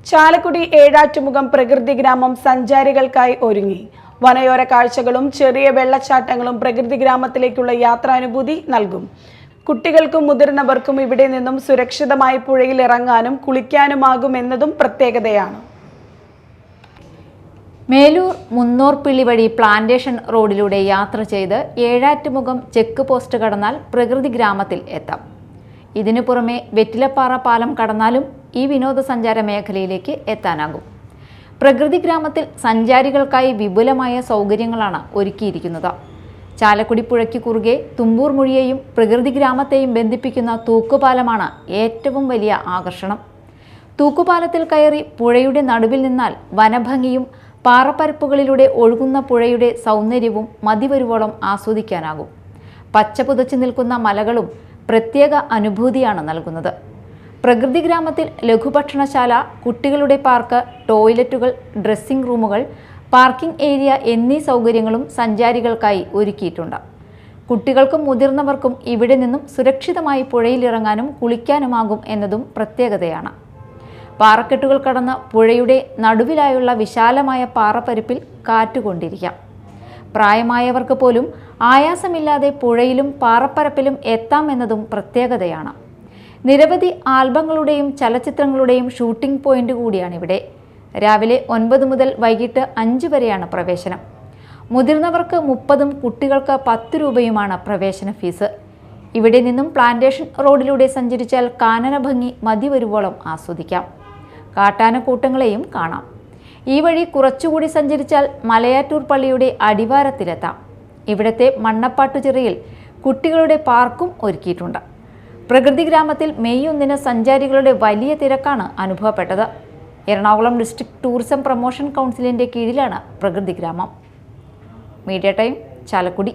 ചാലക്കുടി ഏഴാറ്റുമുഖം പ്രകൃതി ഗ്രാമം സഞ്ചാരികൾക്കായി ഒരുങ്ങി. വനയോര കാഴ്ചകളും ചെറിയ വെള്ളച്ചാട്ടങ്ങളും പ്രകൃതി ഗ്രാമത്തിലേക്കുള്ള യാത്രാനുഭൂതി നൽകും. കുട്ടികൾക്കും മുതിർന്നവർക്കും ഇവിടെ നിന്നും സുരക്ഷിതമായി പുഴയിൽ ഇറങ്ങാനും കുളിക്കാനുമാകുമെന്നതും പ്രത്യേകതയാണ്. മേലൂർ മുന്നോർപ്പിള്ളി വഴി പ്ലാന്റേഷൻ റോഡിലൂടെ യാത്ര ചെയ്ത് ഏഴാറ്റുമുഖം ചെക്ക് പോസ്റ്റ് കടന്നാൽ പ്രകൃതി ഗ്രാമത്തിൽ എത്താം. ഇതിനു പുറമെ വെറ്റിലപ്പാറ പാലം കടന്നാലും ഈ വിനോദസഞ്ചാര മേഖലയിലേക്ക് എത്താനാകും. പ്രകൃതി ഗ്രാമത്തിൽ സഞ്ചാരികൾക്കായി വിപുലമായ സൗകര്യങ്ങളാണ് ഒരുക്കിയിരിക്കുന്നത്. ചാലക്കുടി പുഴയ്ക്ക് കുറുകെ തുമ്പൂർ മുഴിയെയും പ്രകൃതി ഗ്രാമത്തെയും ബന്ധിപ്പിക്കുന്ന തൂക്കുപാലമാണ് ഏറ്റവും വലിയ ആകർഷണം. തൂക്കുപാലത്തിൽ കയറി പുഴയുടെ നടുവിൽ നിന്നാൽ വനഭംഗിയും പാറപ്പരപ്പുകളിലൂടെ ഒഴുകുന്ന പുഴയുടെ സൗന്ദര്യവും മതിവരുവോളം ആസ്വദിക്കാനാകും. പച്ച പുതച്ചു നിൽക്കുന്ന മലകളും പ്രത്യേക അനുഭൂതിയാണ് നൽകുന്നത്. പ്രകൃതി ഗ്രാമത്തിൽ ലഘുഭക്ഷണശാല, കുട്ടികളുടെ പാർക്ക്, ടോയ്ലറ്റുകൾ, ഡ്രസ്സിംഗ് റൂമുകൾ, പാർക്കിംഗ് ഏരിയ എന്നീ സൗകര്യങ്ങളും സഞ്ചാരികൾക്കായി ഒരുക്കിയിട്ടുണ്ട്. കുട്ടികൾക്കും മുതിർന്നവർക്കും ഇവിടെ നിന്നും സുരക്ഷിതമായി പുഴയിലിറങ്ങാനും കുളിക്കാനുമാകും എന്നതും പ്രത്യേകതയാണ്. പാറക്കെട്ടുകൾ കടന്ന് പുഴയുടെ നടുവിലായുള്ള വിശാലമായ പാറപ്പരപ്പിൽ കാറ്റുകൊണ്ടിരിക്കാം. പ്രായമായവർക്ക് പോലും ആയാസമില്ലാതെ പുഴയിലും പാറപ്പരപ്പിലും എത്താം എന്നതും പ്രത്യേകതയാണ്. നിരവധി ആൽബങ്ങളുടെയും ചലച്ചിത്രങ്ങളുടെയും ഷൂട്ടിംഗ് പോയിന്റ് കൂടിയാണിവിടെ. രാവിലെ 9 മുതൽ വൈകിട്ട് 5 വരെയാണ് പ്രവേശനം. മുതിർന്നവർക്ക് 30ഉം കുട്ടികൾക്ക് 10 രൂപയുമാണ് പ്രവേശന ഫീസ്. ഇവിടെ നിന്നും പ്ലാന്റേഷൻ റോഡിലൂടെ സഞ്ചരിച്ചാൽ കാനന ഭംഗി മതിവരുവോളം ആസ്വദിക്കാം. കാട്ടാനക്കൂട്ടങ്ങളെയും കാണാം. ഈ വഴി കുറച്ചുകൂടി സഞ്ചരിച്ചാൽ മലയാറ്റൂർ പള്ളിയുടെ അടിവാരത്തിലെത്താം. ഇവിടത്തെ മണ്ണപ്പാട്ടുചിറയിൽ കുട്ടികളുടെ പാർക്കും ഒരുക്കിയിട്ടുണ്ട്. പ്രകൃതി ഗ്രാമത്തിൽ മെയ് 1-ന് സഞ്ചാരികളുടെ വലിയ തിരക്കാണ് അനുഭവപ്പെട്ടത്. എറണാകുളം ഡിസ്ട്രിക്ട് ടൂറിസം പ്രൊമോഷൻ കൗൺസിലിന്റെ കീഴിലാണ് പ്രകൃതി ഗ്രാമം. Media time, Chalakudy.